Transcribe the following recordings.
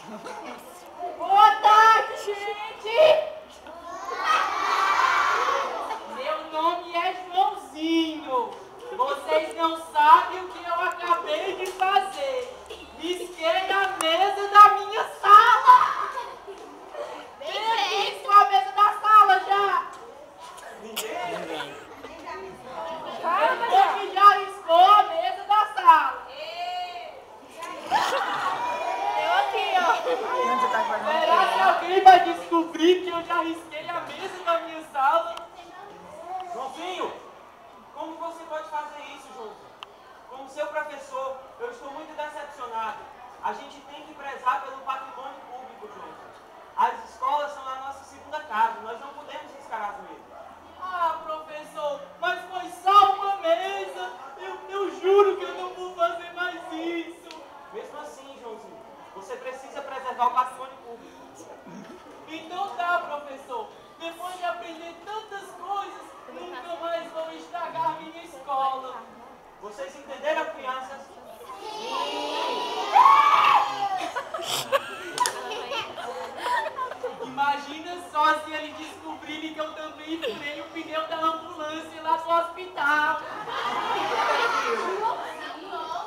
Boa tarde, gente! Meu nome é Joãozinho. Vocês não sabem o que eu acabei de fazer. Risquei a mesa da minha sala. Quem riscou a mesa da sala já? Ninguém? Quem já riscou a mesa da sala? Eu aqui, ó. Será que alguém vai descobrir que eu já risquei a mesa da minha sala? Joãozinho, como você pode fazer isso, Joãozinho? Como seu professor, eu estou muito decepcionado. A gente tem que prezar pelo patrimônio público, Joãozinho. As escolas são a nossa segunda casa, nós não podemos riscar as mesas. Ah, professor, mas foi só uma mesa. Eu juro que eu não vou fazer mais isso. Mesmo assim, Joãozinho, você precisa preservar o patrimônio público. Então tá, professor. Depois de aprender tantas coisas, nunca mais vou estragar minha escola. Vocês entenderam, crianças? Imagina só se eles descobrirem que eu também furei o pneu da ambulância lá do hospital.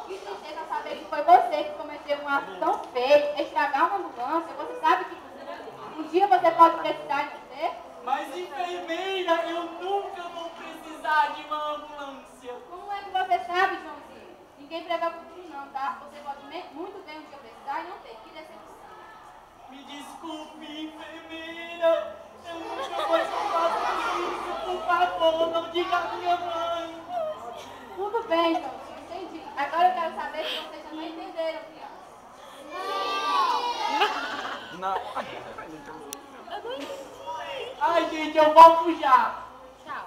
Você não saber que foi você que cometeu um ato tão feio, estragar uma ambulância. Você sabe que um dia você pode precisar de você? Mas, enfermeira, eu nunca vou precisar de uma ambulância. Como é que você sabe, Joãozinho? Ninguém prega o futuro não, tá? Você pode muito bem um dia precisar e não ter. Que decepção. Me desculpe, enfermeira. Eu nunca vou fazer isso. Por favor, não diga à minha mãe. Tudo bem, Joãozinho. Entendi. Agora eu quero saber se vocês também entenderam, criança. Não. Ai, gente, eu volto já. Tchau.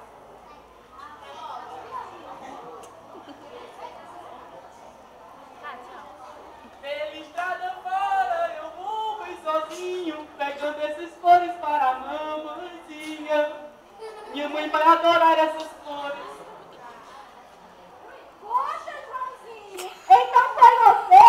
Pela estrada fora, eu vou bem sozinho, pegando esses flores para a mamãezinha. Minha mãe vai adorar essas flores. Poxa, Joãozinho, então foi você?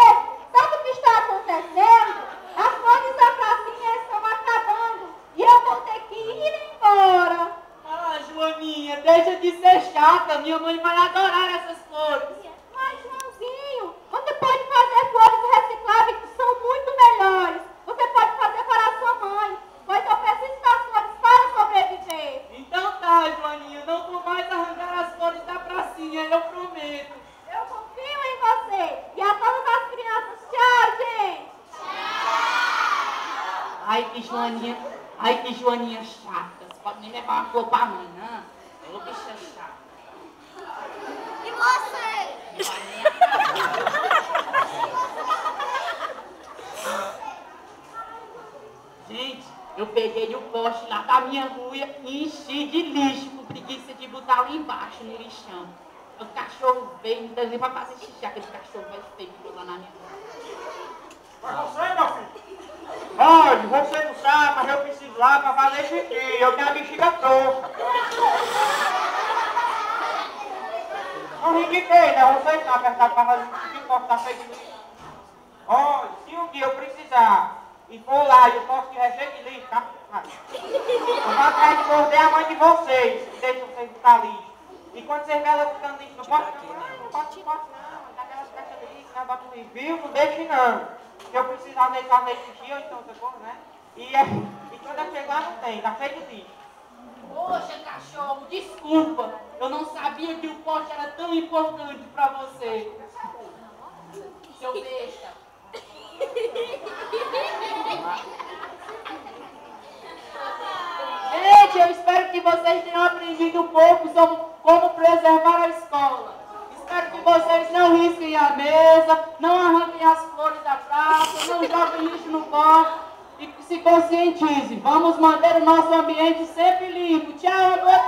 Sabe o que está acontecendo? As flores da pracinha estão acabando e eu vou ter que ir embora. Ah, Joaninha, deixa de ser chata, minha mãe vai adorar essas flores. Mas, Joãozinho, você pode fazer flores recicláveis que são muito melhores. Você pode fazer para a sua mãe, pois eu preciso das flores para sobreviver. Então tá, Joaninha, não vou mais arrancar as flores da pracinha, eu prometo. Eu confio em você e a todas as crianças. Tchau, gente. Ai, que Joaninha chata. Você pode nem levar uma flor pra mãe, não? Ô, bicha chata. E você? Gente, eu peguei o poste lá da minha rua e enchi de lixo com preguiça de botar lá embaixo no lixão. O cachorro veio, me dando pra fazer xixi, aquele cachorro veio feio que lá na minha rua. Mas você, meu filho? Olha, você não sabe, mas eu preciso lá para fazer xixi. Eu tenho a bexiga torta. Não ri de quê, né? Você está apertado para fazer xixi, posso estar feio de lixo. Olha, se um dia eu precisar e for lá e eu posso te recheio de lixo, tá? Eu vou atrás de morder a mãe de vocês, que deixam vocês botar lixo. E quando vocês vêem ela botando lixo, não pode não, dá aquelas peças de lixo, né? Bota o lixo, viu? Não deixe não. Se eu precisar deitar leite xixi ou então outra coisa, né? E quando eu chegar não tem, tá cheio de lixo. Poxa, cachorro, desculpa. Eu não sabia que o poste era tão importante pra você. Seu besta. Gente, eu espero que vocês tenham aprendido um pouco sobre como preservar a escola. Espero que vocês não risquem a mesa, não arranquem as flores da praça, não joguem lixo no poste e que se conscientizem. Vamos manter o nosso ambiente sempre limpo. Tchau, boa